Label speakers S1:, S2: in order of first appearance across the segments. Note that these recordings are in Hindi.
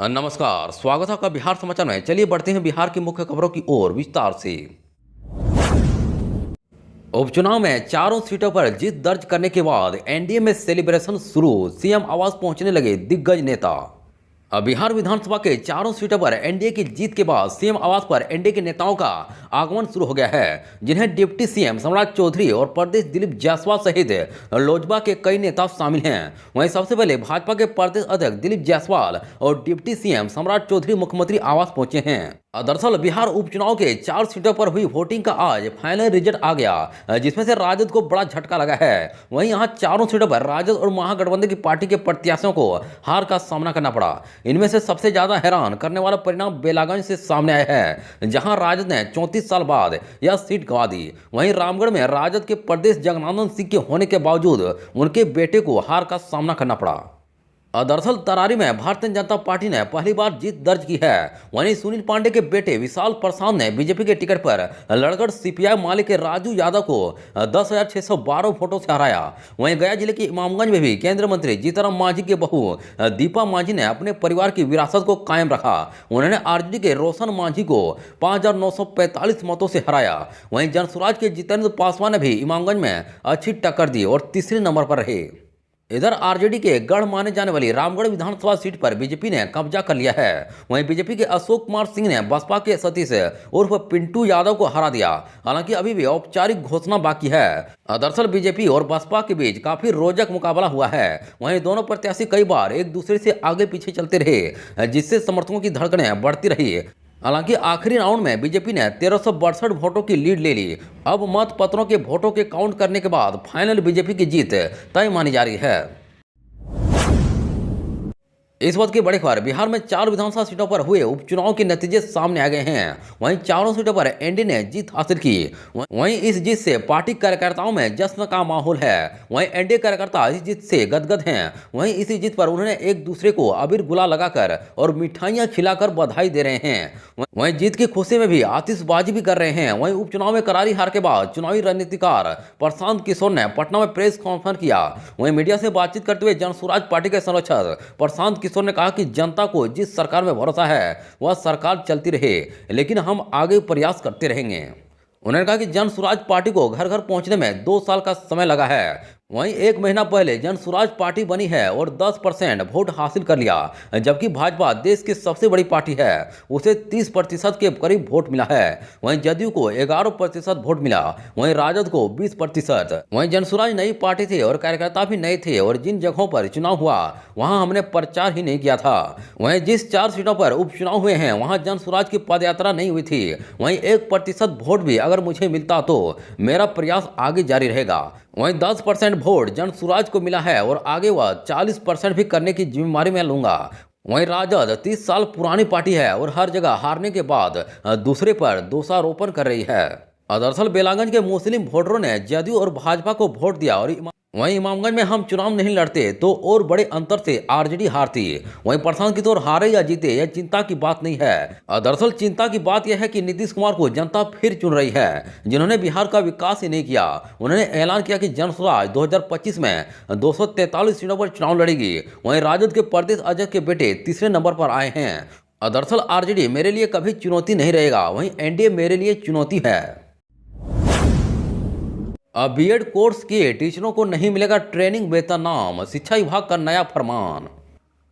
S1: नमस्कार, स्वागत है आपका बिहार समाचार में। चलिए बढ़ते हैं बिहार की मुख्य खबरों की ओर विस्तार से। उपचुनाव में चारों सीटों पर जीत दर्ज करने के बाद एनडीए में सेलिब्रेशन शुरू, सीएम आवास पहुंचने लगे दिग्गज नेता। अब बिहार विधानसभा के चारों सीटों पर एनडीए की जीत के बाद सीएम आवास पर एनडीए के नेताओं का आगमन शुरू हो गया है, जिन्हें डिप्टी सीएम सम्राट चौधरी और प्रदेश दिलीप जायसवाल सहित लोजपा के कई नेता शामिल हैं। वहीं सबसे पहले भाजपा के प्रदेश अध्यक्ष दिलीप जायसवाल और डिप्टी सीएम सम्राट चौधरी मुख्यमंत्री आवास पहुंचे हैं। दरअसल बिहार उपचुनाव के 4 सीटों पर हुई वोटिंग का आज फाइनल रिजल्ट आ गया, जिसमें से राजद को बड़ा झटका लगा है। वहीं यहां चारों सीटों पर राजद और महागठबंधन की पार्टी के प्रत्याशियों को हार का सामना करना पड़ा। इनमें से सबसे ज्यादा हैरान करने वाला परिणाम बेलागंज से सामने आया है, जहां राजद ने 34 साल बाद यह सीट गंवा दी। वहीं रामगढ़ में राजद के प्रदेश जगनानंद सिंह के होने के बावजूद उनके बेटे को हार का सामना करना पड़ा। दरअसल तरारी में भारतीय जनता पार्टी ने पहली बार जीत दर्ज की है। वहीं सुनील पांडे के बेटे विशाल प्रसाद ने बीजेपी के टिकट पर लड़कर सीपीआई माले के राजू यादव को 10,612 वोटों से हराया। वहीं गया जिले के इमामगंज में भी केंद्रीय मंत्री जीतनराम मांझी के बहू दीपा मांझी ने अपने परिवार की विरासत को कायम रखा। उन्होंने आरजेडी के रोशन मांझी को 5,945 मतों से हराया। वहीं जनसुराज के जितेंद्र पासवान ने भी इमामगंज में अच्छी टक्कर दी और तीसरे नंबर पर रहे। इधर आरजेडी के गढ़ माने जाने वाली रामगढ़ विधानसभा सीट पर बीजेपी ने कब्जा कर लिया है। वहीं बीजेपी के अशोक कुमार सिंह ने बसपा के सतीश उर्फ पिंटू यादव को हरा दिया। हालांकि अभी भी औपचारिक घोषणा बाकी है। दरअसल बीजेपी और बसपा के बीच काफी रोचक मुकाबला हुआ है। वहीं दोनों प्रत्याशी कई बार एक दूसरे से आगे पीछे चलते रहे, जिससे समर्थकों की धड़कनें बढ़ती रही। हालांकि आखिरी राउंड में बीजेपी ने 1362 वोटों की लीड ले ली। अब मत पत्रों के वोटों के काउंट करने के बाद फाइनल बीजेपी की जीत तय मानी जा रही है। इस वक्त की बड़ी खबर, बिहार में 4 विधानसभा सीटों पर हुए उपचुनाव के नतीजे सामने आ गए हैं। वहीं चारों सीटों पर एनडीए ने जीत हासिल की। वहीं इस जीत से पार्टी कार्यकर्ताओं में जश्न का माहौल है। वहीं एनडीए कार्यकर्ता इस जीत से गदगद हैं। वहीं इसी जीत पर उन्होंने एक दूसरे को अबीर गुलाल लगाकर और मिठाइयां खिलाकर बधाई दे रहे हैं। वहीं जीत की खुशी में भी आतिशबाजी भी कर रहे हैं। वहीं उपचुनाव में करारी हार के बाद चुनावी रणनीतिकार प्रशांत किशोर ने पटना में प्रेस कॉन्फ्रेंस किया। वहीं मीडिया से बातचीत करते हुए जनसुराज पार्टी के संरक्षक प्रशांत किशोर ने कहा कि जनता को जिस सरकार में भरोसा है वह सरकार चलती रहे, लेकिन हम आगे प्रयास करते रहेंगे। उन्होंने कहा कि जनसुराज पार्टी को घर घर पहुंचने में 2 साल का समय लगा है। वहीं 1 महीना पहले जनसुराज पार्टी बनी है और 10% वोट हासिल कर लिया, जबकि भाजपा देश की सबसे बड़ी पार्टी है, उसे 30% के करीब वोट मिला है। वहीं जदयू को 11% वोट मिला, वहीं राजद को 20%। वहीं जनसुराज नई पार्टी थी और कार्यकर्ता भी नए थे और जिन जगहों पर चुनाव हुआ वहां हमने प्रचार ही नहीं किया था। वहीं जिस 4 सीटों पर उपचुनाव हुए हैं वहां जनसुराज की पदयात्रा नहीं हुई थी। वहीं 1% वोट भी अगर मुझे मिलता तो मेरा प्रयास आगे जारी रहेगा। वहीं 10% वोट जनसुराज को मिला है और आगे वह 40% भी करने की जिम्मेदारी मैं लूंगा। वहीं राजद 30 साल पुरानी पार्टी है और हर जगह हारने के बाद दूसरे पर दोषारोपण कर रही है। दरअसल बेलागंज के मुस्लिम वोटरों ने जदयू और भाजपा को वोट दिया और वहीं इमामगंज में हम चुनाव नहीं लड़ते तो और बड़े अंतर से आरजेडी हारती। वहीं प्रशांत किशोर हारे या जीते यह चिंता की बात नहीं है। दरअसल चिंता की बात यह है कि नीतीश कुमार को जनता फिर चुन रही है, जिन्होंने बिहार का विकास ही नहीं किया। उन्होंने ऐलान किया कि जनसुराज 2025 में 243 सीटों पर चुनाव लड़ेगी। वहीं राजद के प्रदेश अध्यक्ष के बेटे तीसरे नंबर पर आए हैं। दरअसल आरजेडी मेरे लिए कभी चुनौती नहीं रहेगा, वहीं एनडीए मेरे लिए चुनौती है। अब बीएड कोर्स किए टीचरों को नहीं मिलेगा ट्रेनिंग वेतनमान, शिक्षा विभाग का नया फरमान।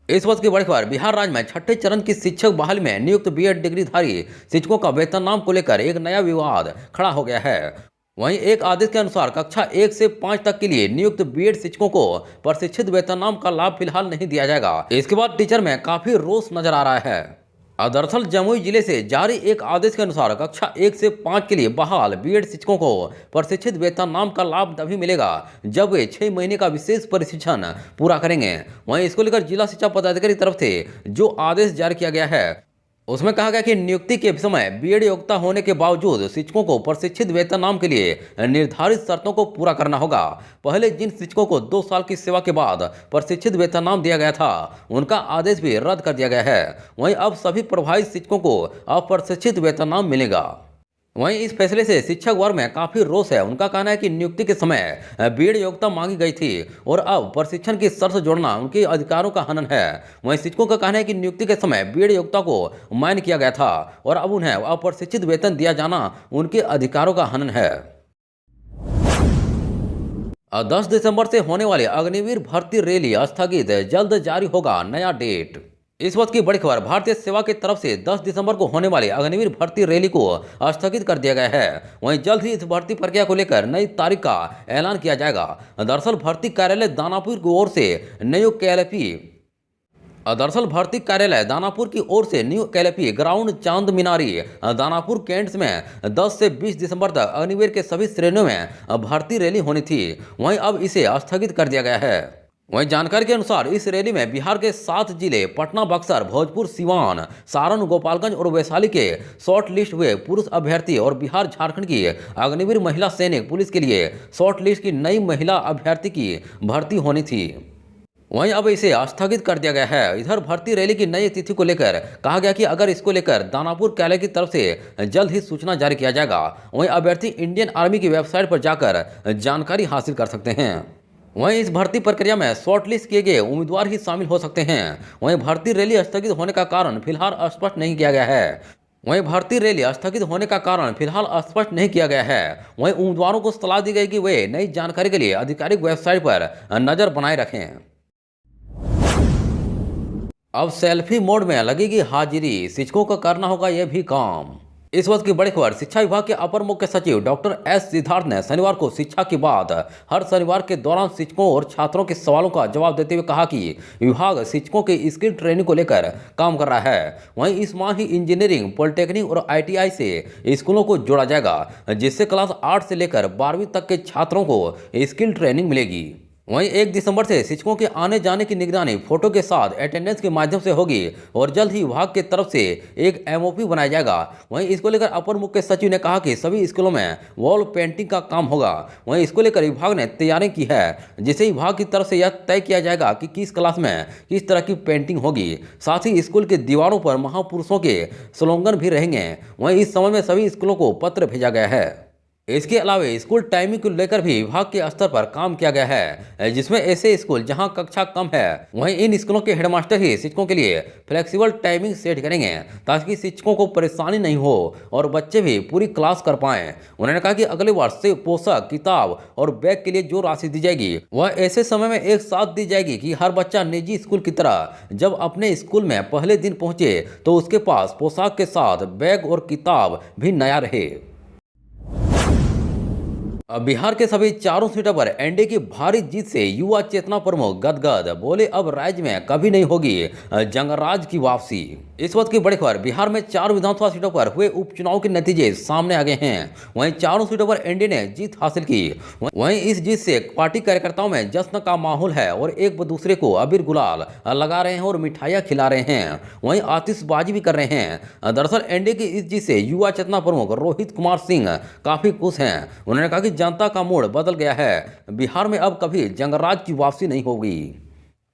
S1: इस वक्त की बड़ी खबर, बिहार राज्य में 6ठे चरण की शिक्षक बहाली में नियुक्त बीएड डिग्रीधारी शिक्षकों का वेतनमान को लेकर एक नया विवाद खड़ा हो गया है। वहीं एक आदेश के अनुसार कक्षा 1 से 5 तक के लिए नियुक्त बीएड शिक्षकों को प्रशिक्षित वेतनमान का लाभ फिलहाल नहीं दिया जाएगा। इसके बाद टीचर में काफी रोष नजर आ रहा है। दरअसल जमुई जिले से जारी एक आदेश के अनुसार कक्षा 1 से 5 के लिए बहाल बीएड शिक्षकों को प्रशिक्षित वेतनमान का लाभ तभी मिलेगा जब वे 6 महीने का विशेष प्रशिक्षण पूरा करेंगे। वहीं इसको लेकर जिला शिक्षा पदाधिकारी की तरफ से जो आदेश जारी किया गया है उसमें कहा गया कि नियुक्ति के समय बीएड योग्यता होने के बावजूद शिक्षकों को प्रशिक्षित वेतनमान के लिए निर्धारित शर्तों को पूरा करना होगा। पहले जिन शिक्षकों को 2 साल की सेवा के बाद प्रशिक्षित वेतनमान दिया गया था उनका आदेश भी रद्द कर दिया गया है। वहीं अब सभी प्रभावित शिक्षकों को अप्रशिक्षित वेतनमान मिलेगा। वहीं इस फैसले से शिक्षक वर्ग में काफी रोष है। उनका कहना है कि नियुक्ति के समय बीएड योग्यता मांगी गई थी और अब प्रशिक्षण की शर्त जोड़ना उनके अधिकारों का हनन है। वहीं शिक्षकों का कहना है कि नियुक्ति के समय बीएड योग्यता को मान्य किया गया था और अब उन्हें अप्रशिक्षित वेतन दिया जाना उनके अधिकारों का हनन है। 10 दिसंबर से होने वाली अग्निवीर भर्ती रैली स्थगित, जल्द जारी होगा नया डेट। इस वक्त की बड़ी खबर, भारतीय सेवा की तरफ से 10 दिसंबर को होने वाली अग्निवीर भर्ती रैली को स्थगित कर दिया गया है। वहीं जल्द ही इस भर्ती प्रक्रिया को लेकर नई तारीख का ऐलान किया जाएगा। दरअसल भर्ती कार्यालय दानापुर की ओर से न्यू कैलेपी ग्राउंड चांद मीनारी दानापुर कैंट्स में 10 से 20 दिसंबर तक अग्निवीर के सभी श्रेणियों में भर्ती रैली होनी थी। वहीं अब इसे स्थगित कर दिया गया है। वहीं जानकारी के अनुसार इस रैली में बिहार के 7 जिले पटना, बक्सर, भोजपुर, सिवान, सारण, गोपालगंज और वैशाली के शॉर्ट लिस्ट हुए पुरुष अभ्यर्थी और बिहार झारखंड की अग्निवीर महिला सैनिक पुलिस के लिए शॉर्ट लिस्ट की नई महिला अभ्यर्थी की भर्ती होनी थी। वहीं अब इसे स्थगित कर दिया गया है। इधर भर्ती रैली की नई तिथि को लेकर कहा गया कि अगर इसको लेकर दानापुर कार्यालय की तरफ से जल्द ही सूचना जारी किया जाएगा। वहीं अभ्यर्थी इंडियन आर्मी की वेबसाइट पर जाकर जानकारी हासिल कर सकते हैं। वहीं इस भर्ती प्रक्रिया में शॉर्टलिस्ट किए गए उम्मीदवार ही शामिल हो सकते हैं। वहीं भर्ती रैली स्थगित होने का कारण फिलहाल स्पष्ट नहीं किया गया है। वहीं उम्मीदवारों को सलाह दी गई कि वे नई जानकारी के लिए आधिकारिक वेबसाइट पर नजर बनाए रखें। अब सेल्फी मोड में लगेगी हाजिरी, शिक्षकों का करना होगा यह भी काम। इस वक्त की बड़ी खबर, शिक्षा विभाग के अपर मुख्य सचिव डॉक्टर एस सिद्धार्थ ने शनिवार को शिक्षा की बात हर शनिवार के दौरान शिक्षकों और छात्रों के सवालों का जवाब देते हुए कहा कि विभाग शिक्षकों की स्किल ट्रेनिंग को लेकर काम कर रहा है। वहीं इस माह ही इंजीनियरिंग, पॉलिटेक्निक और ITI से स्कूलों को जोड़ा जाएगा, जिससे क्लास 8 से लेकर 12वीं तक के छात्रों को स्किल ट्रेनिंग मिलेगी। वहीं 1 दिसंबर से शिक्षकों के आने जाने की निगरानी फोटो के साथ अटेंडेंस के माध्यम से होगी और जल्द ही विभाग की तरफ से एक MOP बनाया जाएगा। वहीं इसको लेकर अपर मुख्य सचिव ने कहा कि सभी स्कूलों में वॉल पेंटिंग का काम होगा। वहीं इसको लेकर विभाग ने तैयारी की है, जिसे विभाग की तरफ से यह तय किया जाएगा कि किस क्लास में किस तरह की पेंटिंग होगी। साथ ही स्कूल की दीवारों पर महापुरुषों के स्लोगन भी रहेंगे। वहीं इस संबंध में सभी स्कूलों को पत्र भेजा गया है। इसके अलावा स्कूल टाइमिंग को लेकर भी विभाग के स्तर पर काम किया गया है, जिसमें ऐसे स्कूल जहां कक्षा कम है वहीं इन स्कूलों के हेडमास्टर ही शिक्षकों के लिए फ्लेक्सिबल टाइमिंग सेट करेंगे, ताकि शिक्षकों को परेशानी नहीं हो और बच्चे भी पूरी क्लास कर पाएं। उन्होंने कहा कि अगले वर्ष से पोशाक, किताब और बैग के लिए जो राशि दी जाएगी वह ऐसे समय में एक साथ दी जाएगी कि हर बच्चा निजी स्कूल की तरह जब अपने स्कूल में पहले दिन पहुंचे तो उसके पास पोशाक के साथ बैग और किताब भी नया रहे। बिहार के सभी चारों सीटों पर एनडीए की भारी जीत से युवा चेतना प्रमुख गदगद, बोले अब राज्य में कभी नहीं होगी जंगराज की वापसी। इस वक्त की बड़ी खबर, बिहार में 4 विधानसभा सीटों पर हुए उपचुनाव के नतीजे सामने आ गए हैं। वहीं चारों सीटों पर एनडीए ने जीत हासिल की। वहीं इस जीत से पार्टी कार्यकर्ताओं में जश्न का माहौल है और एक दूसरे को अबीर गुलाल लगा रहे हैं और मिठाइयां खिला रहे हैं। वहीं आतिशबाजी भी कर रहे हैं। दरअसल एनडीए की इस जीत से युवा चेतना प्रमुख रोहित कुमार सिंह काफी खुश हैं। उन्होंने कहा कि जनता का मूड बदल गया है, बिहार में अब कभी जंगराज की वापसी नहीं होगी।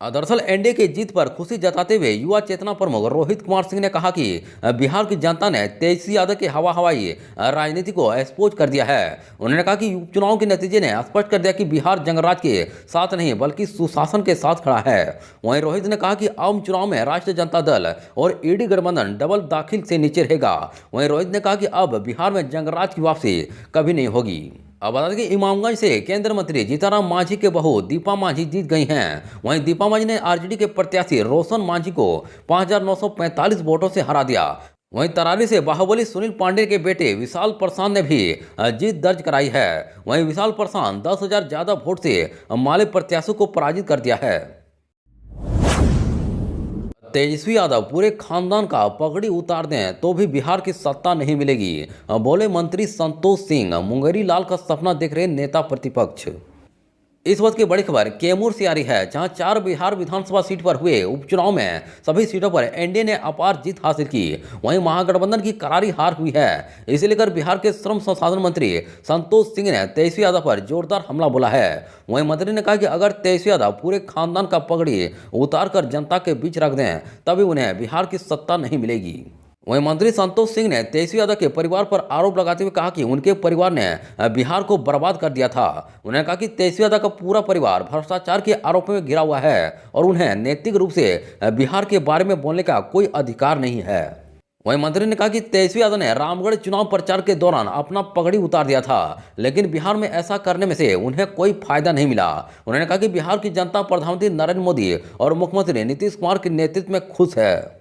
S1: दरअसल एनडीए की जीत पर खुशी जताते हुए युवा चेतना प्रमुख रोहित कुमार सिंह ने कहा कि बिहार की जनता ने तेजस्वी यादव की हवाई राजनीति को एक्सपोज कर दिया है। उन्होंने कहा कि उपचुनाव के नतीजे ने स्पष्ट कर दिया कि बिहार जंगराज के साथ नहीं बल्कि सुशासन के साथ खड़ा है। वहीं रोहित ने कहा कि आम चुनाव में राष्ट्रीय जनता दल और ईडी गठबंधन डबल दाखिल से नीचे रहेगा। वहीं रोहित ने कहा कि अब बिहार में जंगराज की वापसी कभी नहीं होगी। अब बता दें कि इमामगंज से केंद्रीय मंत्री जीतनराम मांझी के बहू दीपा मांझी जीत गई हैं। वहीं दीपा मांझी ने आरजेडी के प्रत्याशी रोशन मांझी को 5,945 वोटों से हरा दिया। वहीं तरारी से बाहुबली सुनील पांडे के बेटे विशाल प्रसाद ने भी जीत दर्ज कराई है। वहीं विशाल प्रसाद 10,000 ज्यादा वोट से माले प्रत्याशी को पराजित कर दिया है। तेजस्वी यादव पूरे खानदान का पगड़ी उतार दें तो भी बिहार की सत्ता नहीं मिलेगी, बोले मंत्री संतोष सिंह। मुंगेरी लाल का सपना देख रहे नेता प्रतिपक्ष। इस वक्त की बड़ी खबर कैमूर से आ रही है, जहां 4 बिहार विधानसभा सीट पर हुए उपचुनाव में सभी सीटों पर एनडीए ने अपार जीत हासिल की। वहीं महागठबंधन की करारी हार हुई है। इसे लेकर बिहार के श्रम संसाधन मंत्री संतोष सिंह ने तेजस्वी यादव पर जोरदार हमला बोला है। वहीं मंत्री ने कहा कि अगर तेजस्वी यादव पूरे खानदान का पगड़ी उतार कर जनता के बीच रख दें तभी उन्हें बिहार की सत्ता नहीं मिलेगी। वहीं मंत्री संतोष सिंह ने तेजस्वी यादव के परिवार पर आरोप लगाते हुए कहा कि उनके परिवार ने बिहार को बर्बाद कर दिया था। उन्होंने कहा कि तेजस्वी यादव का पूरा परिवार भ्रष्टाचार के आरोपों में घिरा हुआ है और उन्हें नैतिक रूप से बिहार के बारे में बोलने का कोई अधिकार नहीं है। वहीं मंत्री ने कहा कि तेजस्वी यादव ने रामगढ़ चुनाव प्रचार के दौरान अपना पगड़ी उतार दिया था, लेकिन बिहार में ऐसा करने में से उन्हें कोई फायदा नहीं मिला। उन्होंने कहा कि बिहार की जनता प्रधानमंत्री नरेंद्र मोदी और मुख्यमंत्री नीतीश कुमार के नेतृत्व में खुश है।